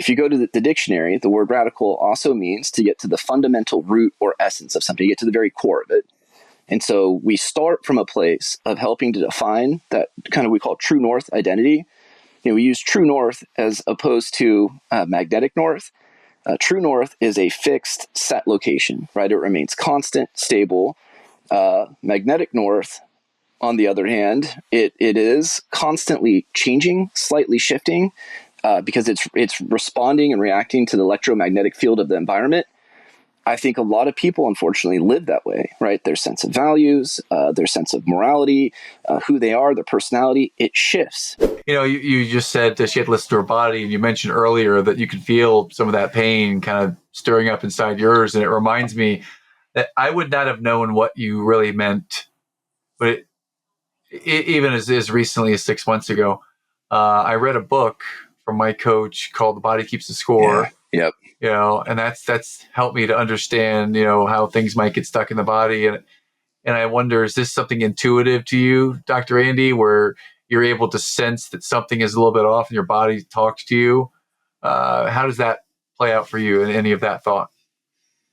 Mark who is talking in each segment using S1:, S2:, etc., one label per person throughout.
S1: if you go to the dictionary, the word radical also means to get to the fundamental root or essence of something, to get to the very core of it. And so we start from a place of helping to define that kind of we call true north identity. We use true north as opposed to magnetic north. True north is a fixed set location, right? It remains constant, stable. Magnetic north, on the other hand, it is constantly changing, slightly shifting, because it's responding and reacting to the electromagnetic field of the environment. I think a lot of people, unfortunately, live that way, right? Their sense of values, their sense of morality, who they are, their personality, it shifts.
S2: You just said that she had to listen to her body, and you mentioned earlier that you could feel some of that pain kind of stirring up inside yours. And it reminds me that I would not have known what you really meant, but even as recently as 6 months ago, I read a book from my coach called The Body Keeps the Score.
S1: Yeah. Yep.
S2: And that's helped me to understand, how things might get stuck in the body. And I wonder, is this something intuitive to you, Dr. Andy, where you're able to sense that something is a little bit off and your body talks to you? How does that play out for you in any of that thought?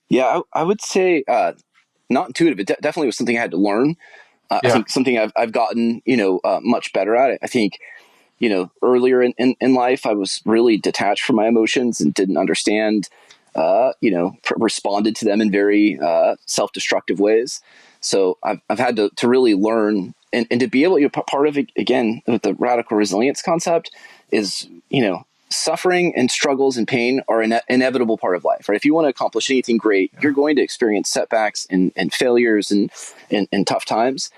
S1: Yeah, I would say not intuitive. It definitely was something I had to learn. I think something I've gotten, much better at it. I think, earlier in life, I was really detached from my emotions and didn't understand, responded to them in very self-destructive ways. So I've had to really learn and to be able, part of it, again, with the radical resilience concept is, suffering and struggles and pain are an inevitable part of life, right? If you want to accomplish anything great, you're going to experience setbacks and failures and tough times.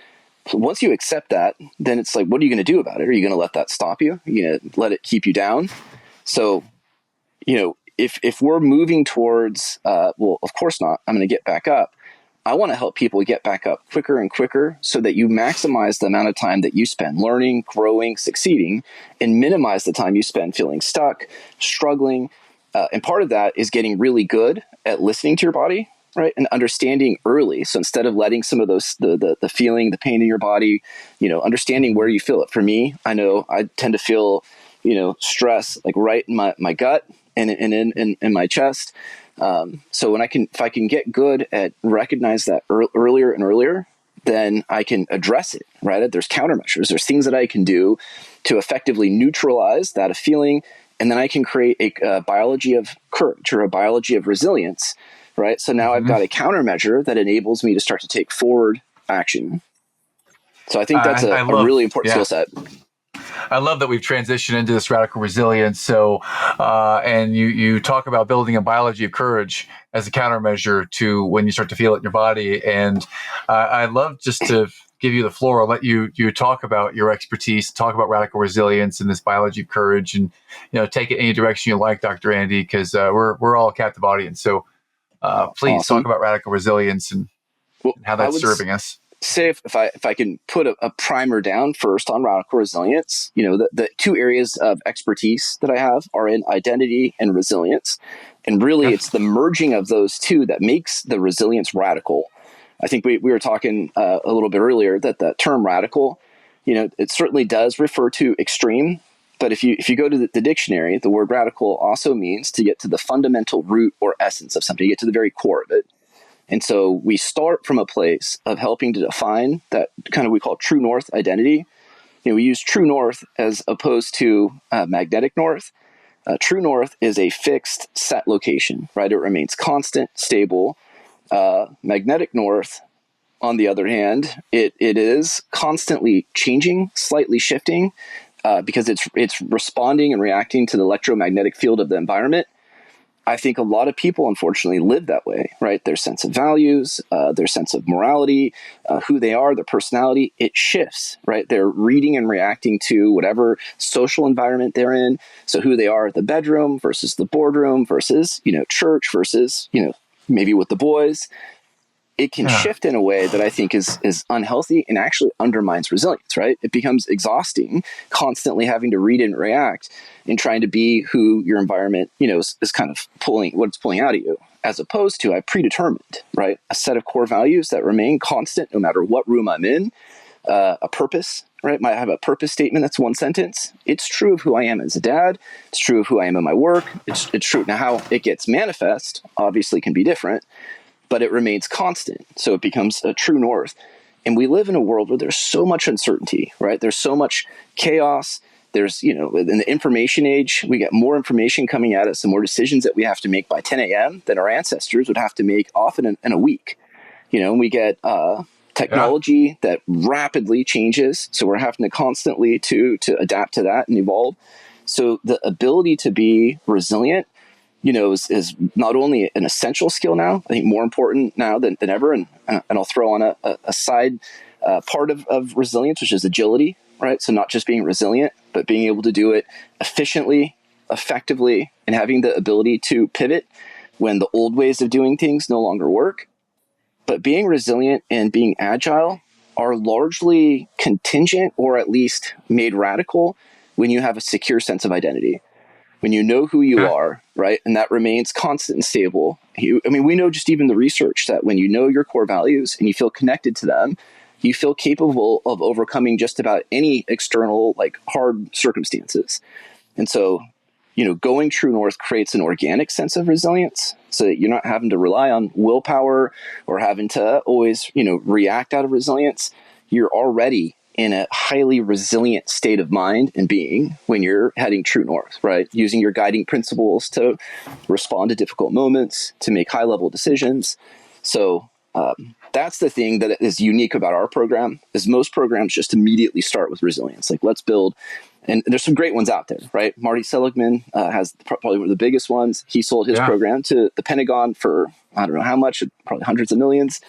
S1: Once you accept that, then it's like, what are you going to do about it? Are you going to let that stop you? Are you going to let it keep you down? So, if we're moving towards, well, of course not, I'm going to get back up. I want to help people get back up quicker and quicker so that you maximize the amount of time that you spend learning, growing, succeeding, and minimize the time you spend feeling stuck, struggling. And part of that is getting really good at listening to your body, right? And understanding early. So instead of letting some of those, the feeling, the pain in your body, understanding where you feel it. For me, I know I tend to feel, stress like right in my gut and in my chest. So if I can get good at recognize that earlier and earlier, then I can address it, right? There's countermeasures. There's things that I can do to effectively neutralize that feeling. And then I can create a biology of courage or a biology of resilience, right? So now I've got a countermeasure that enables me to start to take forward action. So I think that's a really important skill set.
S2: I love that we've transitioned into this radical resilience. So, and you talk about building a biology of courage as a countermeasure to when you start to feel it in your body. And I'd love just to give you the floor. I'll let you talk about your expertise, talk about radical resilience and this biology of courage, and take it any direction you like, Dr. Andy, because we're all a captive audience. So please talk about radical resilience and how that's serving us.
S1: Say if I can put a primer down first on radical resilience, the two areas of expertise that I have are in identity and resilience. And really it's the merging of those two that makes the resilience radical. I think we were talking a little bit earlier that the term radical, it certainly does refer to extreme. But if you go to the dictionary, the word radical also means to get to the fundamental root or essence of something, to get to the very core of it. And so we start from a place of helping to define that kind of we call true north identity. We use true north as opposed to magnetic north. True north is a fixed set location, right? It remains constant, stable. Magnetic north, on the other hand, it is constantly changing, slightly shifting, because it's responding and reacting to the electromagnetic field of the environment. I think a lot of people, unfortunately, live that way, right? Their sense of values, their sense of morality, who they are, their personality, it shifts, right? They're reading and reacting to whatever social environment they're in. So who they are at the bedroom versus the boardroom versus, church versus, maybe with the boys. It can shift in a way that I think is unhealthy and actually undermines resilience, right? It becomes exhausting, constantly having to read and react and trying to be who your environment, is kind of what it's pulling out of you, as opposed to I predetermined, right? A set of core values that remain constant no matter what room I'm in, a purpose, right? Might have a purpose statement that's one sentence. It's true of who I am as a dad. It's true of who I am in my work. It's true. Now, how it gets manifest obviously can be different, but it remains constant. So it becomes a true north. And we live in a world where there's so much uncertainty, right? There's so much chaos. There's, in the information age, we get more information coming at us and more decisions that we have to make by 10 a.m. than our ancestors would have to make often in a week. And we get technology that rapidly changes. So we're having to constantly to adapt to that and evolve. So the ability to be resilient, is not only an essential skill now, I think more important now than ever. And I'll throw on a side part of resilience, which is agility, right? So not just being resilient, but being able to do it efficiently, effectively, and having the ability to pivot when the old ways of doing things no longer work. But being resilient and being agile are largely contingent or at least made radical when you have a secure sense of identity. When you know who you are, right? And that remains constant and stable. We know just even the research that when you know your core values and you feel connected to them, you feel capable of overcoming just about any external, hard circumstances. And so, going true north creates an organic sense of resilience so that you're not having to rely on willpower or having to always, react out of resilience. You're already in a highly resilient state of mind and being when you're heading true north, right? Using your guiding principles to respond to difficult moments, to make high-level decisions. So that's the thing that is unique about our program, is most programs just immediately start with resilience. Let's build, and there's some great ones out there, right? Marty Seligman has probably one of the biggest ones. He sold his program to the Pentagon for, I don't know how much, probably hundreds of millions.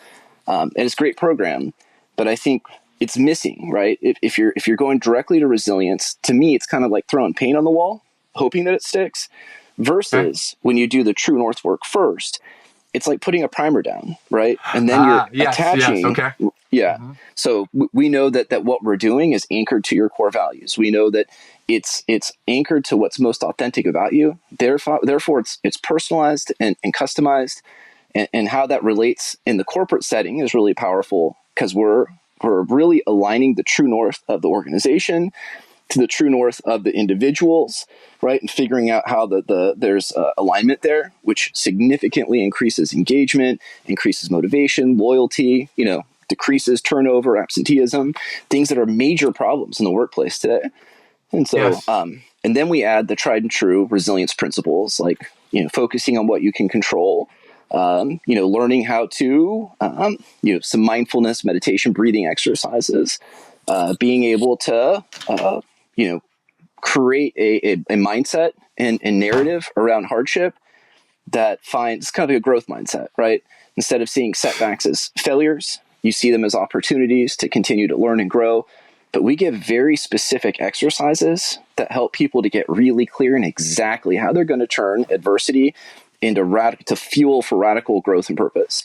S1: And it's a great program, but I think it's missing, right? If you're going directly to resilience, to me, it's kind of like throwing paint on the wall, hoping that it sticks, versus when you do the true north work first, it's like putting a primer down, right? And then you're attaching.
S2: Okay.
S1: Yeah. Mm-hmm. So we know that what we're doing is anchored to your core values. We know that it's anchored to what's most authentic about you. Therefore, it's personalized and customized, and how that relates in the corporate setting is really powerful because we're really aligning the true north of the organization to the true north of the individuals, right? And figuring out how there's alignment there, which significantly increases engagement, increases motivation, loyalty, decreases turnover, absenteeism, things that are major problems in the workplace today. And so, and then we add the tried and true resilience principles, focusing on what you can control, learning how to, some mindfulness, meditation, breathing exercises, being able to, create a mindset and narrative around hardship that finds kind of a growth mindset, right? Instead of seeing setbacks as failures, you see them as opportunities to continue to learn and grow. But we give very specific exercises that help people to get really clear in exactly how they're going to turn adversity into fuel for radical growth and purpose.